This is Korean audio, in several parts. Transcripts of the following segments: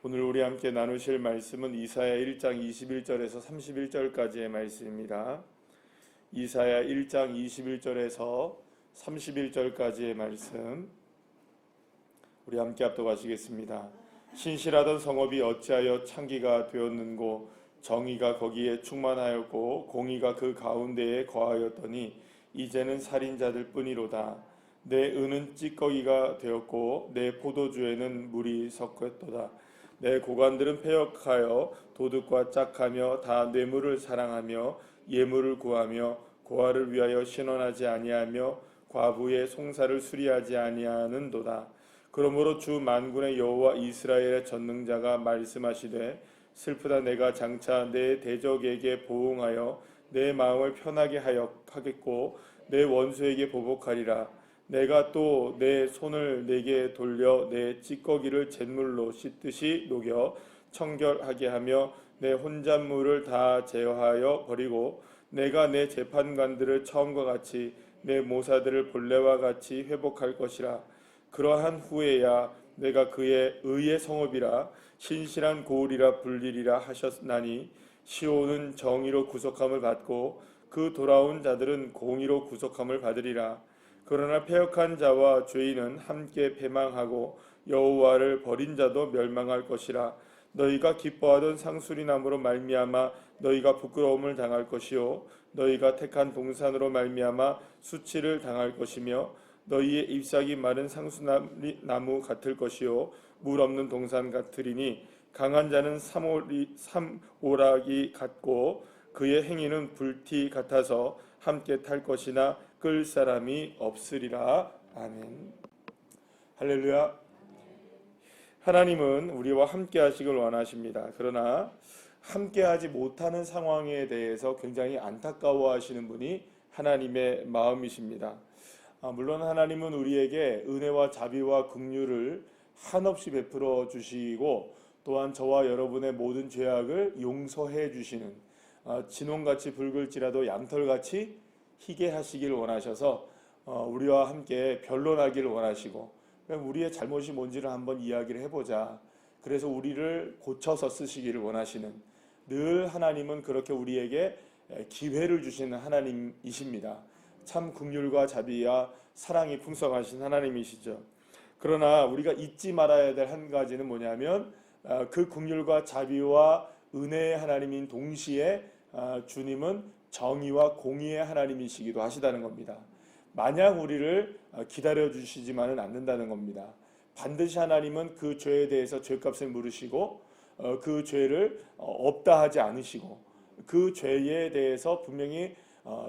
오늘 우리 함께 나누실 말씀은 이사야 1장 21절에서 31절까지의 말씀입니다. 이사야 1장 21절에서 31절까지의 말씀 우리 함께 합독하시겠습니다. 신실하던 성읍이 어찌하여 창기가 되었는고 정의가 거기에 충만하였고 공의가 그 가운데에 거하였더니 이제는 살인자들 뿐이로다. 내 은은 찌꺼기가 되었고 내 포도주에는 물이 섞였도다. 내 고관들은 패역하여 도둑과 짝하며 다 뇌물을 사랑하며 예물을 구하며 고아를 위하여 신원하지 아니하며 과부의 송사를 수리하지 아니하는도다. 그러므로 주 만군의 여호와 이스라엘의 전능자가 말씀하시되 슬프다. 내가 장차 내 대적에게 보응하여 내 마음을 편하게 하겠고 내 원수에게 보복하리라. 내가 또 내 손을 내게 돌려 내 찌꺼기를 잿물로 씻듯이 녹여 청결하게 하며 내 혼잣물을 다 제어하여 버리고 내가 내 재판관들을 처음과 같이 내 모사들을 본래와 같이 회복할 것이라. 그러한 후에야 내가 그의 의의 성읍이라 신실한 고을이라 불리리라 하셨나니 시온은 정의로 구속함을 받고 그 돌아온 자들은 공의로 구속함을 받으리라. 그러나 패역한 자와 죄인은 함께 패망하고 여호와를 버린 자도 멸망할 것이라. 너희가 기뻐하던 상수리나무로 말미암아 너희가 부끄러움을 당할 것이요 너희가 택한 동산으로 말미암아 수치를 당할 것이며 너희의 잎사귀 마른 상수나무 같을 것이요 물 없는 동산 같으리니 강한 자는 삼오락이 같고 그의 행위는 불티 같아서 함께 탈 것이나 끌 사람이 없으리라. 아멘. 할렐루야. 하나님은 우리와 함께 하시길 원하십니다. 그러나 함께 하지 못하는 상황에 대해서 굉장히 안타까워 하시는 분이 하나님의 마음이십니다. 물론 하나님은 우리에게 은혜와 자비와 긍휼을 한없이 베풀어 주시고 또한 저와 여러분의 모든 죄악을 용서해 주시는 진홍같이 붉을지라도 양털같이 희게 하시길 원하셔서 우리와 함께 변론하기를 원하시고 우리의 잘못이 뭔지를 한번 이야기를 해보자. 그래서 우리를 고쳐서 쓰시기를 원하시는 늘 하나님은 그렇게 우리에게 기회를 주시는 하나님이십니다. 참 긍휼과 자비와 사랑이 풍성하신 하나님이시죠. 그러나 우리가 잊지 말아야 될 한 가지는 뭐냐면 그 긍휼과 자비와 은혜의 하나님인 동시에 주님은 정의와 공의의 하나님이시기도 하시다는 겁니다. 마냥 우리를 기다려 주시지만은 않는다는 겁니다. 반드시 하나님은 그 죄에 대해서 죄값을 물으시고 그 죄를 없다 하지 않으시고 그 죄에 대해서 분명히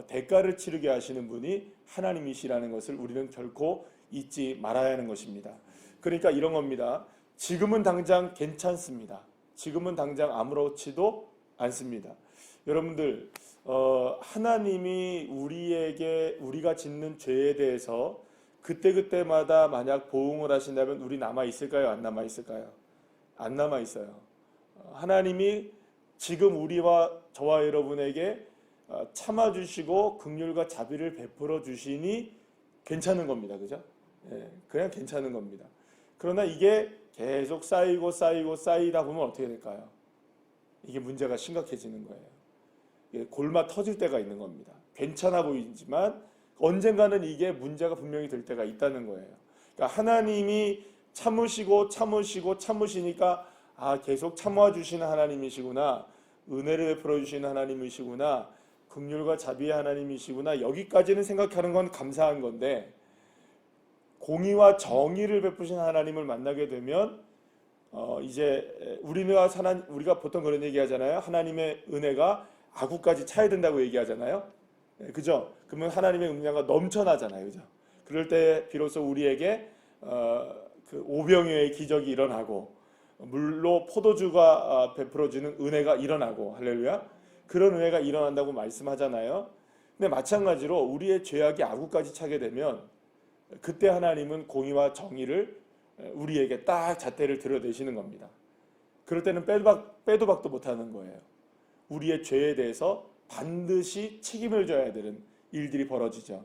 대가를 치르게 하시는 분이 하나님이시라는 것을 우리는 결코 잊지 말아야 하는 것입니다. 그러니까 이런 겁니다. 지금은 당장 괜찮습니다. 지금은 당장 아무렇지도 않습니다. 여러분들 하나님이 우리가 짓는 죄에 대해서 그때그때마다 만약 보응을 하신다면 우리 남아있을까요? 안 남아있을까요? 안 남아있어요. 하나님이 지금 저와 여러분에게 참아주시고 긍휼과 자비를 베풀어 주시니 괜찮은 겁니다. 그죠? 그냥 괜찮은 겁니다. 그러나 이게 계속 쌓이다 보면 어떻게 될까요? 이게 문제가 심각해지는 거예요. 골마 터질 때가 있는 겁니다. 괜찮아 보이지만 언젠가는 이게 문제가 분명히 될 때가 있다는 거예요. 그러니까 하나님이 참으시니까 계속 참아 주시는 하나님이시구나. 은혜를 베풀어 주시는 하나님이시구나. 긍휼과 자비의 하나님이시구나. 여기까지는 생각하는 건 감사한 건데 공의와 정의를 베푸신 하나님을 만나게 되면 이제 우리가 보통 그런 얘기 하잖아요. 하나님의 은혜가 아구까지 차야 된다고 얘기하잖아요. 그죠? 그러면 하나님의 은혜가 넘쳐나잖아요. 그죠? 그럴 때 비로소 우리에게 그 오병이어의 기적이 일어나고 물로 포도주가 베풀어주는 은혜가 일어나고 할렐루야. 그런 은혜가 일어난다고 말씀하잖아요. 근데 마찬가지로 우리의 죄악이 아구까지 차게 되면 그때 하나님은 공의와 정의를 우리에게 딱 잣대를 들어대시는 겁니다. 그럴 때는 빼도 박도 못하는 거예요. 우리의 죄에 대해서 반드시 책임을 져야 되는 일들이 벌어지죠.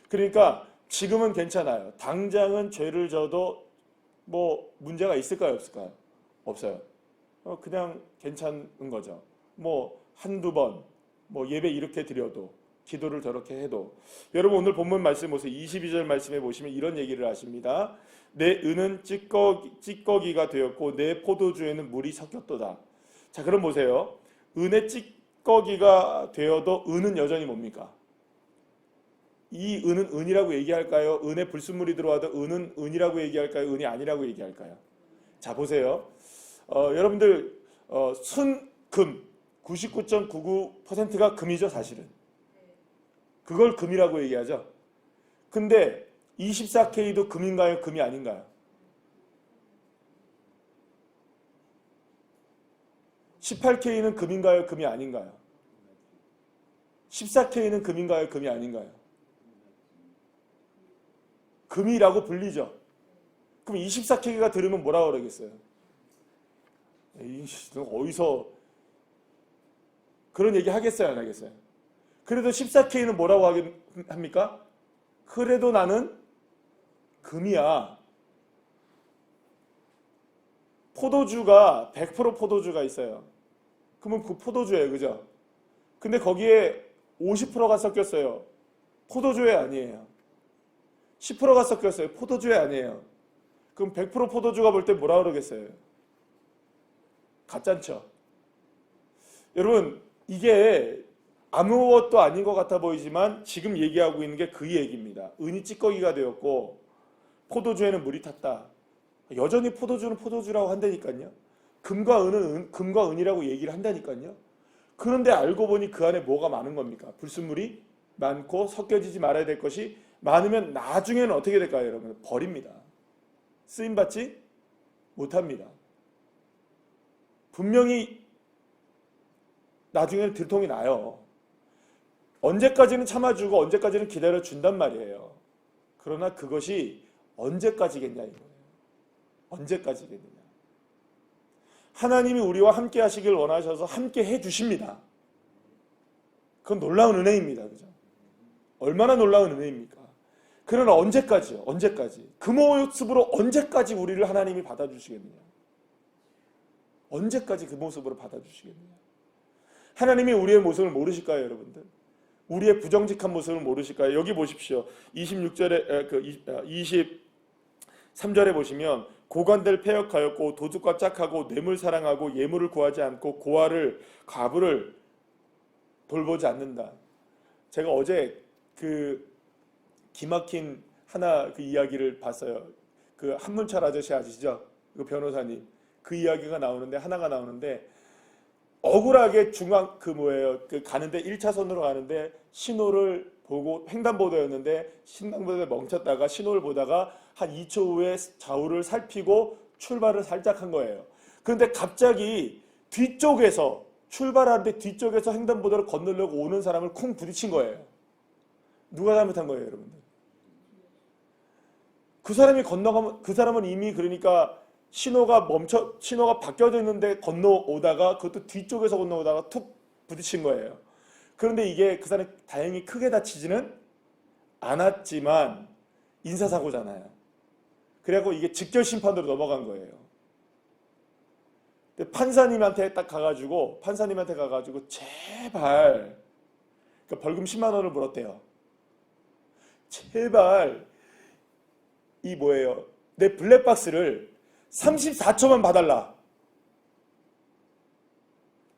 그러니까 지금은 괜찮아요. 당장은 죄를 져도 뭐 문제가 있을까요, 없을까요? 없어요. 그냥 괜찮은 거죠. 뭐 한두 번, 뭐 예배 이렇게 드려도, 기도를 저렇게 해도. 여러분 오늘 본문 말씀 보세요. 22절 말씀에 보시면 이런 얘기를 하십니다. 내 은은 찌꺼기가 되었고 내 포도주에는 물이 섞였도다. 자, 그럼 보세요. 은의 찌꺼기가 되어도 은은 여전히 뭡니까? 이 은은 은이라고 얘기할까요? 은에 불순물이 들어와도 은은 은이라고 얘기할까요? 은이 아니라고 얘기할까요? 자, 보세요. 여러분들 순금 99.99%가 금이죠, 사실은. 그걸 금이라고 얘기하죠. 근데 24K도 금인가요? 금이 아닌가요? 18K는 금인가요? 금이 아닌가요? 14K는 금인가요? 금이 아닌가요? 금이라고 불리죠. 그럼 24K가 들으면 뭐라고 그러겠어요? 어디서 그런 얘기 하겠어요? 안 하겠어요? 그래도 14K는 뭐라고 합니까? 그래도 나는 금이야. 포도주가 100% 포도주가 있어요. 그러면 그 포도주예요. 그죠? 근데 거기에 50%가 섞였어요. 포도주에 아니에요. 10%가 섞였어요. 포도주에 아니에요. 그럼 100% 포도주가 볼 때 뭐라 그러겠어요? 가짠죠. 여러분 이게 아무것도 아닌 것 같아 보이지만 지금 얘기하고 있는 게 그 얘기입니다. 은이 찌꺼기가 되었고 포도주에는 물이 탔다. 여전히 포도주는 포도주라고 한다니까요. 금과 은은 금과 은이라고 얘기를 한다니까요. 그런데 알고 보니 그 안에 뭐가 많은 겁니까? 불순물이 많고 섞여지지 말아야 될 것이 많으면 나중에는 어떻게 될까요, 여러분? 버립니다. 쓰임받지 못합니다. 분명히 나중에는 들통이 나요. 언제까지는 참아주고 언제까지는 기다려준단 말이에요. 그러나 그것이 언제까지겠냐 이거예요. 언제까지겠느냐. 하나님이 우리와 함께 하시길 원하셔서 함께 해주십니다. 그건 놀라운 은혜입니다. 그죠? 얼마나 놀라운 은혜입니까? 그러나 언제까지요? 언제까지? 그 모습으로 언제까지 우리를 하나님이 받아주시겠느냐? 언제까지 그 모습으로 받아주시겠느냐? 하나님이 우리의 모습을 모르실까요, 여러분들? 우리의 부정직한 모습을 모르실까요? 여기 보십시오. 26절에 23절에 보시면 고관들 패역하였고 도둑과 짝하고 뇌물 사랑하고 예물을 구하지 않고 과부를 돌보지 않는다. 제가 어제 그 기막힌 하나 그 이야기를 봤어요. 그 한문철 아저씨 아시죠? 그 변호사님. 그 이야기가 나오는데 하나가 나오는데 억울하게 그 가는데 1차선으로 가는데 신호를 보고 횡단보도였는데 신호보도에 멈췄다가 신호를 보다가 한 2초 후에 좌우를 살피고 출발을 살짝 한 거예요. 그런데 갑자기 뒤쪽에서 출발하는데 뒤쪽에서 횡단보도를 건너려고 오는 사람을 쿵 부딪힌 거예요. 누가 잘못한 거예요, 여러분들? 그 사람은 이미 그러니까 신호가 바뀌어져 있는데 건너오다가 그것도 뒤쪽에서 건너오다가 툭 부딪힌 거예요. 그런데 이게 그 사람이 다행히 크게 다치지는 않았지만 인사사고잖아요. 그래갖고 이게 직결 심판으로 넘어간 거예요. 근데 판사님한테 가가지고 제발 그러니까 벌금 10만 원을 물었대요. 제발 내 블랙박스를 34초만 봐달라.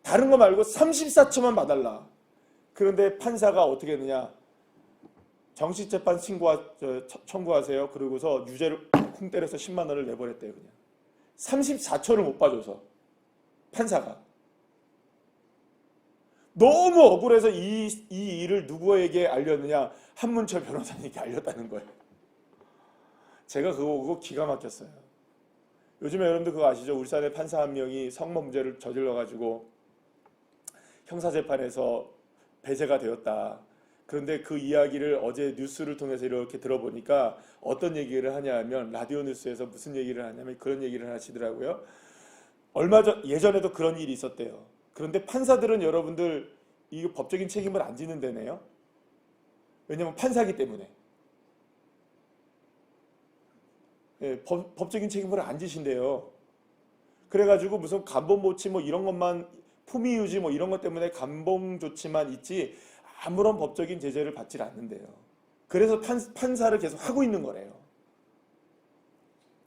다른 거 말고 34초만 봐달라. 그런데 판사가 어떻게 했느냐. 정식재판 청구하세요. 그러고서 유죄를 쿵 때려서 10만 원을 내버렸대요. 그냥 34초를 못 봐줘서 판사가. 너무 억울해서 이 일을 누구에게 알렸느냐. 한문철 변호사님께 알렸다는 거예요. 제가 그거 기가 막혔어요. 요즘에 여러분들 그거 아시죠? 울산의 판사 한 명이 성범죄를 저질러가지고 형사재판에서 배제가 되었다. 그런데 그 이야기를 어제 뉴스를 통해서 이렇게 들어보니까 어떤 얘기를 하냐 하면 라디오 뉴스에서 무슨 얘기를 하냐면 그런 얘기를 하시더라고요. 예전에도 그런 일이 있었대요. 그런데 판사들은 여러분들 이 법적인 책임을 안 지는데네요. 왜냐하면 판사기 때문에. 법적인 책임을 안 지신대요. 그래가지고 무슨 감봉 모치 뭐 이런 것만 품위 유지 뭐 이런 것 때문에 감봉 조치만 있지 아무런 법적인 제재를 받질 않는데요. 그래서 판사를 계속 하고 있는 거래요.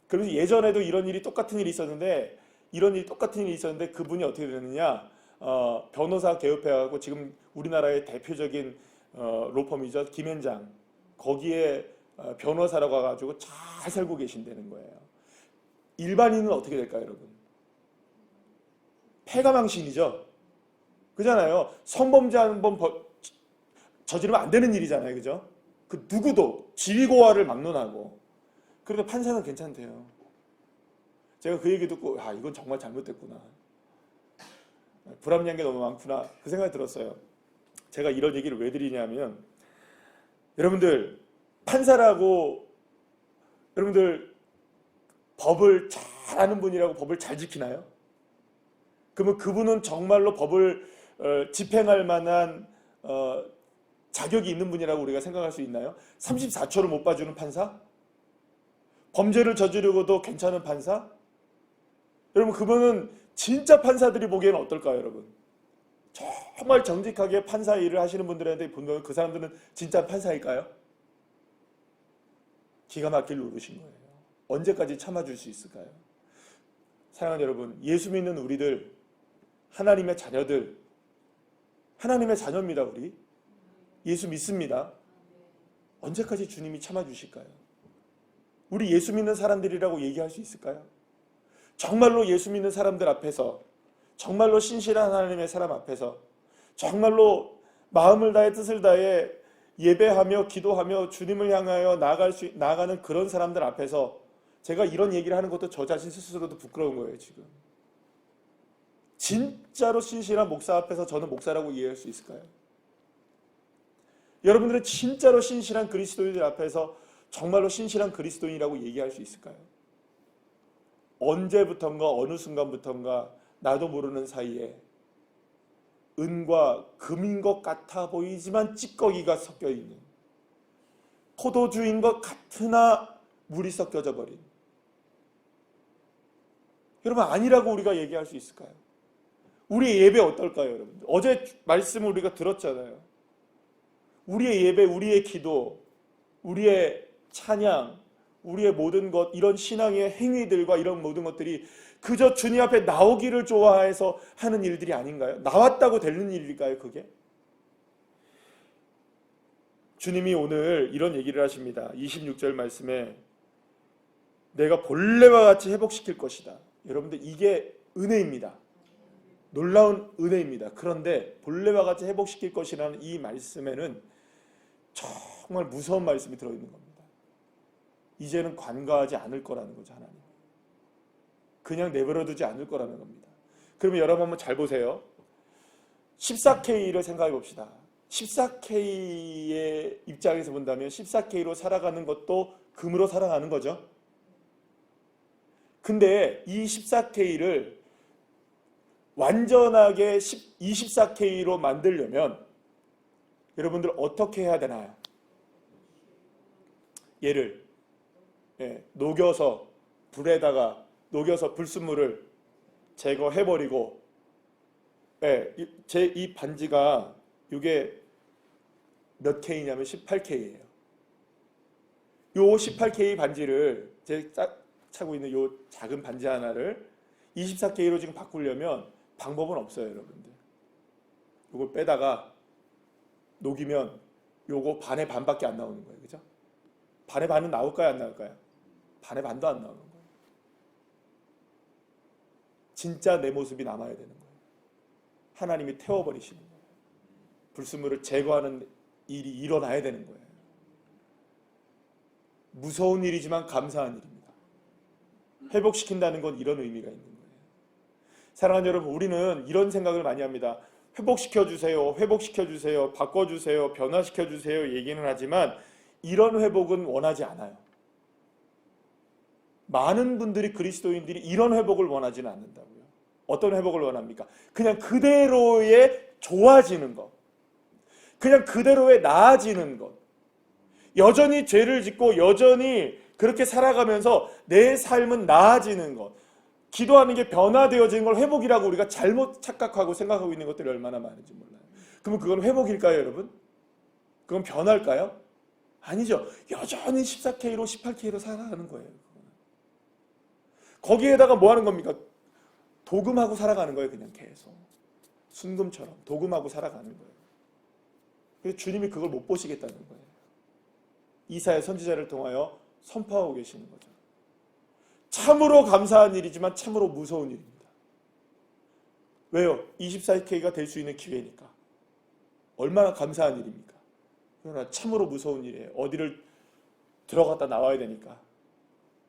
그래서 예전에도 똑같은 일이 있었는데 그분이 어떻게 되느냐, 변호사 개업해가지고 지금 우리나라의 대표적인 로펌이죠, 김현장, 거기에 변호사라고 와가지고 잘 살고 계신다는 거예요. 일반인은 어떻게 될까요, 여러분? 패가망신이죠. 그잖아요. 성범죄 한번 저지르면 안 되는 일이잖아요, 그죠? 그 누구도 지위고하를 막론하고. 그래도 판사는 괜찮대요. 제가 그 얘기 듣고 이건 정말 잘못됐구나, 불합리한 게 너무 많구나, 그 생각이 들었어요. 제가 이런 얘기를 왜 드리냐면, 여러분들 판사라고 여러분들 법을 잘 아는 분이라고 법을 잘 지키나요? 그러면 그분은 정말로 법을 집행할 만한 자격이 있는 분이라고 우리가 생각할 수 있나요? 34초를 못 봐주는 판사? 범죄를 저지르고도 괜찮은 판사? 여러분, 그분은 진짜 판사들이 보기에는 어떨까요, 여러분? 정말 정직하게 판사 일을 하시는 분들한테 보면 그 사람들은 진짜 판사일까요? 기가 막힐 노릇인 거예요. 언제까지 참아줄 수 있을까요? 사랑하는 여러분, 예수 믿는 우리들, 하나님의 자녀들, 하나님의 자녀입니다. 우리 예수 믿습니다. 언제까지 주님이 참아주실까요? 우리 예수 믿는 사람들이라고 얘기할 수 있을까요? 정말로 예수 믿는 사람들 앞에서, 정말로 신실한 하나님의 사람 앞에서, 정말로 마음을 다해 뜻을 다해 예배하며 기도하며 주님을 향하여 나아가는 그런 사람들 앞에서 제가 이런 얘기를 하는 것도 저 자신 스스로도 부끄러운 거예요. 지금 진짜로 신실한 목사 앞에서 저는 목사라고 이해할 수 있을까요? 여러분들은 진짜로 신실한 그리스도인들 앞에서 정말로 신실한 그리스도인이라고 얘기할 수 있을까요? 언제부턴가 어느 순간부턴가 나도 모르는 사이에 은과 금인 것 같아 보이지만 찌꺼기가 섞여 있는, 포도주인 것 같으나 물이 섞여져 버린, 여러분, 아니라고 우리가 얘기할 수 있을까요? 우리의 예배 어떨까요, 여러분? 어제 말씀을 우리가 들었잖아요. 우리의 예배, 우리의 기도, 우리의 찬양, 우리의 모든 것, 이런 신앙의 행위들과 이런 모든 것들이 그저 주님 앞에 나오기를 좋아해서 하는 일들이 아닌가요? 나왔다고 되는 일일까요, 그게? 주님이 오늘 이런 얘기를 하십니다. 26절 말씀에 내가 본래와 같이 회복시킬 것이다. 여러분들, 이게 은혜입니다. 놀라운 은혜입니다. 그런데 본래와 같이 회복시킬 것이라는 이 말씀에는 정말 무서운 말씀이 들어있는 겁니다. 이제는 관가하지 않을 거라는 거죠. 하나님 그냥 내버려두지 않을 거라는 겁니다. 그러면 여러분 한번 잘 보세요. 14K를 생각해 봅시다. 14K의 입장에서 본다면 14K로 살아가는 것도 금으로 살아가는 거죠. 근데 이 14K를 완전하게 24K로 만들려면 여러분들 어떻게 해야 되나요? 얘를 녹여서 불에다가 녹여서 불순물을 제거해버리고, 제 이 반지가 이게 몇 K냐면 18K예요. 요 18K 반지를 제 차고 있는 요 작은 반지 하나를 24K로 지금 바꾸려면 방법은 없어요, 여러분들. 요걸 빼다가 녹이면 요거 반의 반밖에 안 나오는 거예요, 그죠? 반의 반은 나올까요, 안 나올까요? 반의 반도 안 나오는 거예요. 진짜 내 모습이 남아야 되는 거예요. 하나님이 태워버리시는 거예요. 불순물을 제거하는 일이 일어나야 되는 거예요. 무서운 일이지만 감사한 일입니다. 회복시킨다는 건 이런 의미가 있는 거예요. 사랑하는 여러분, 우리는 이런 생각을 많이 합니다. 회복시켜주세요, 회복시켜주세요, 바꿔주세요, 변화시켜주세요 얘기는 하지만 이런 회복은 원하지 않아요. 많은 분들이, 그리스도인들이 이런 회복을 원하지는 않는다고요. 어떤 회복을 원합니까? 그냥 그대로의 좋아지는 것, 그냥 그대로의 나아지는 것, 여전히 죄를 짓고 여전히 그렇게 살아가면서 내 삶은 나아지는 것, 기도하는 게 변화되어지는 걸 회복이라고 우리가 잘못 착각하고 생각하고 있는 것들이 얼마나 많은지 몰라요. 그러면 그건 회복일까요, 여러분? 그건 변할까요? 아니죠. 여전히 14K로 18K로 살아가는 거예요. 거기에다가 뭐 하는 겁니까? 도금하고 살아가는 거예요. 그냥 계속 순금처럼 도금하고 살아가는 거예요. 그래서 주님이 그걸 못 보시겠다는 거예요. 이사야 선지자를 통하여 선포하고 계시는 거죠. 참으로 감사한 일이지만 참으로 무서운 일입니다. 왜요? 24K가 될 수 있는 기회니까. 얼마나 감사한 일입니까? 그러나 참으로 무서운 일이에요. 어디를 들어갔다 나와야 되니까.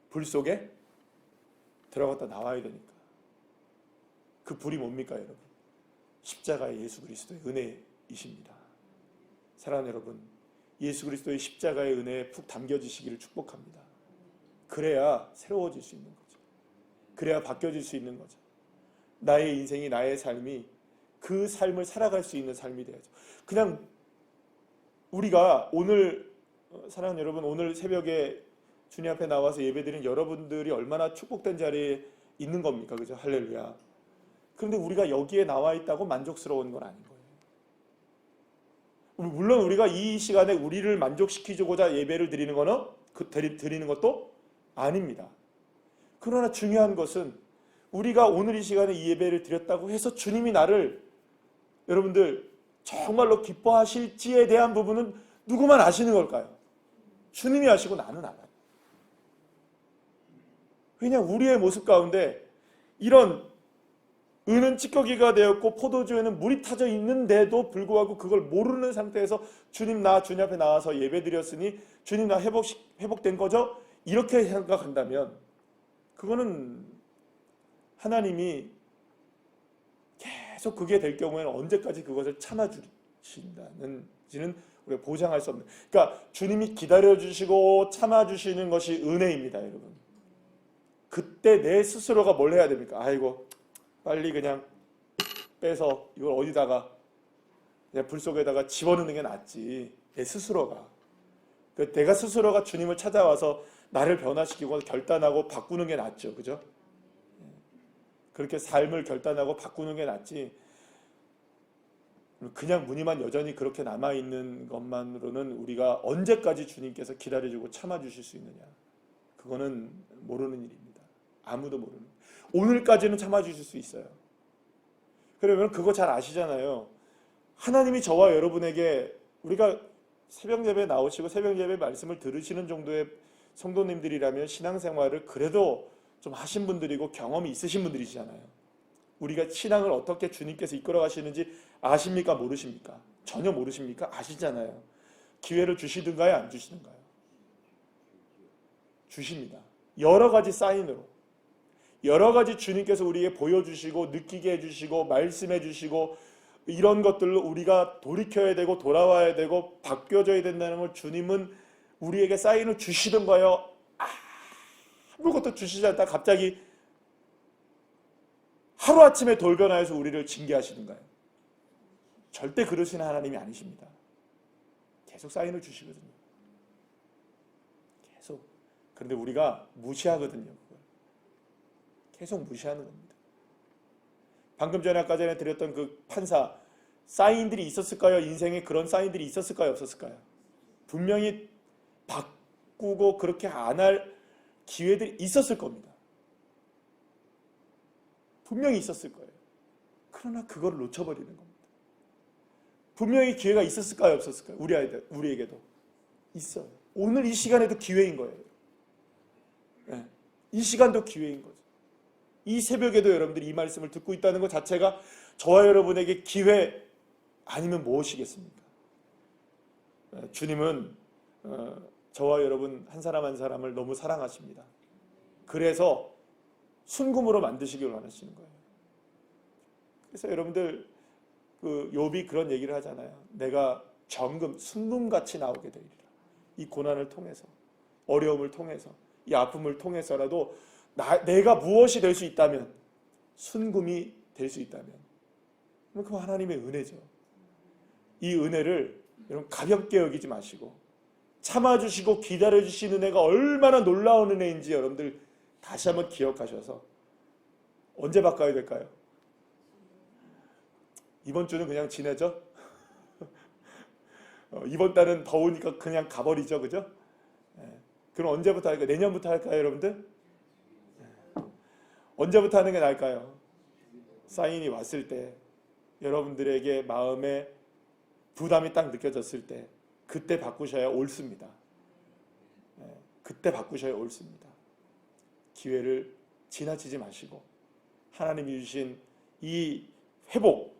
불 속에 들어갔다 나와야 되니까. 그 불이 뭡니까, 여러분? 십자가의 예수 그리스도의 은혜이십니다. 사랑하는 여러분, 예수 그리스도의 십자가의 은혜에 푹 담겨지시기를 축복합니다. 그래야 새로워질 수 있는 거죠. 그래야 바뀌어질 수 있는 거죠. 나의 인생이, 나의 삶이 그 삶을 살아갈 수 있는 삶이 되어야죠. 그냥 우리가 오늘, 사랑하는 여러분, 오늘 새벽에 주님 앞에 나와서 예배드린 여러분들이 얼마나 축복된 자리에 있는 겁니까? 그죠? 할렐루야. 그런데 우리가 여기에 나와 있다고 만족스러운 건 아닌 거예요. 물론 우리가 이 시간에 우리를 만족시키고자 예배를 드리는 거는 드리는 것도 아닙니다. 그러나 중요한 것은 우리가 오늘 이 시간에 이 예배를 드렸다고 해서 주님이 나를 여러분들 정말로 기뻐하실지에 대한 부분은 누구만 아시는 걸까요? 주님이 아시고 나는 알아요. 왜냐, 우리의 모습 가운데 이런 은은 찌꺼기가 되었고 포도주에는 물이 타져 있는데도 불구하고 그걸 모르는 상태에서 주님 앞에 나와서 예배드렸으니 주님 나 회복된 거죠? 이렇게 생각한다면 그거는 하나님이 계속 그게 될 경우에는 언제까지 그것을 참아주신다는지는 우리가 보장할 수 없는. 그러니까 주님이 기다려주시고 참아주시는 것이 은혜입니다, 여러분. 그때 내 스스로가 뭘 해야 됩니까? 아이고 빨리 그냥 빼서 이걸 어디다가 그냥 불 속에다가 집어넣는 게 낫지. 내 스스로가. 내가 스스로가 주님을 찾아와서 나를 변화시키고 결단하고 바꾸는 게 낫죠. 그죠? 그렇게 삶을 결단하고 바꾸는 게 낫지. 그냥 무늬만 여전히 그렇게 남아있는 것만으로는 우리가 언제까지 주님께서 기다려주고 참아주실 수 있느냐. 그거는 모르는 일입니다. 아무도 모르는. 오늘까지는 참아주실 수 있어요. 그러면 그거 잘 아시잖아요. 하나님이 저와 여러분에게 우리가 새벽예배 나오시고 새벽예배 말씀을 들으시는 정도의 성도님들이라면 신앙생활을 그래도 좀 하신 분들이고 경험이 있으신 분들이시잖아요. 우리가 신앙을 어떻게 주님께서 이끌어 가시는지 아십니까? 모르십니까? 전혀 모르십니까? 아시잖아요. 기회를 주시든가요? 안 주시든가요? 주십니다. 여러 가지 사인으로. 여러 가지 주님께서 우리에게 보여주시고 느끼게 해주시고 말씀해 주시고 이런 것들로 우리가 돌이켜야 되고 돌아와야 되고 바뀌어져야 된다는 걸 주님은 우리에게 사인을 주시던가요? 아무것도 주시지 않다 갑자기 하루아침에 돌변하여서 우리를 징계하시던가요? 절대 그러시는 하나님이 아니십니다. 계속 사인을 주시거든요. 계속. 그런데 우리가 무시하거든요. 계속 무시하는 겁니다. 방금 전에 아까 전에 드렸던 그 판사 사인들이 있었을까요? 인생에 그런 사인들이 있었을까요? 없었을까요? 분명히 바꾸고 그렇게 안 할 기회들이 있었을 겁니다. 분명히 있었을 거예요. 그러나 그걸 놓쳐버리는 겁니다. 분명히 기회가 있었을까요? 없었을까요? 우리에게도 있어요. 오늘 이 시간에도 기회인 거예요. 네. 이 시간도 기회인 거죠. 이 새벽에도 여러분들이 이 말씀을 듣고 있다는 것 자체가 저와 여러분에게 기회 아니면 무엇이겠습니까? 주님은 저와 여러분 한 사람 한 사람을 너무 사랑하십니다. 그래서 순금으로 만드시길 원하시는 거예요. 그래서 여러분들 그 욥이 그런 얘기를 하잖아요. 내가 정금, 순금같이 나오게 되리라. 이 고난을 통해서, 어려움을 통해서, 이 아픔을 통해서라도 내가 무엇이 될 수 있다면, 순금이 될 수 있다면, 그 하나님의 은혜죠. 이 은혜를 여러분 가볍게 여기지 마시고 참아주시고 기다려주시는 은혜가 얼마나 놀라운 은혜인지 여러분들 다시 한번 기억하셔서 언제 바꿔야 될까요? 이번 주는 그냥 지내죠? 이번 달은 더우니까 그냥 가버리죠, 그죠? 그럼 언제부터 할까요? 내년부터 할까요, 여러분들? 언제부터 하는 게 나을까요? 사인이 왔을 때, 여러분들에게 마음에 부담이 딱 느껴졌을 때, 그때 바꾸셔야 옳습니다. 그때 바꾸셔야 옳습니다. 기회를 지나치지 마시고 하나님이 주신 이 회복,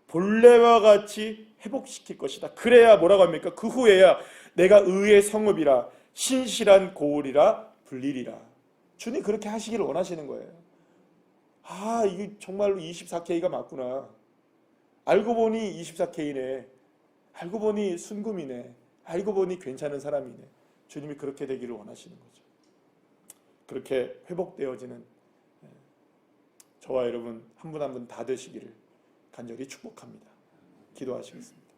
본래와 같이 회복시킬 것이다. 그래야 뭐라고 합니까? 그 후에야 내가 의의 성읍이라 신실한 고을이라 불리리라. 주님 그렇게 하시기를 원하시는 거예요. 아, 이게 정말로 24K가 맞구나. 알고 보니 24K네. 알고 보니 순금이네. 알고 보니 괜찮은 사람이네. 주님이 그렇게 되기를 원하시는 거죠. 그렇게 회복되어지는 저와 여러분 한 분 한 분 다 되시기를 간절히 축복합니다. 기도하시겠습니다.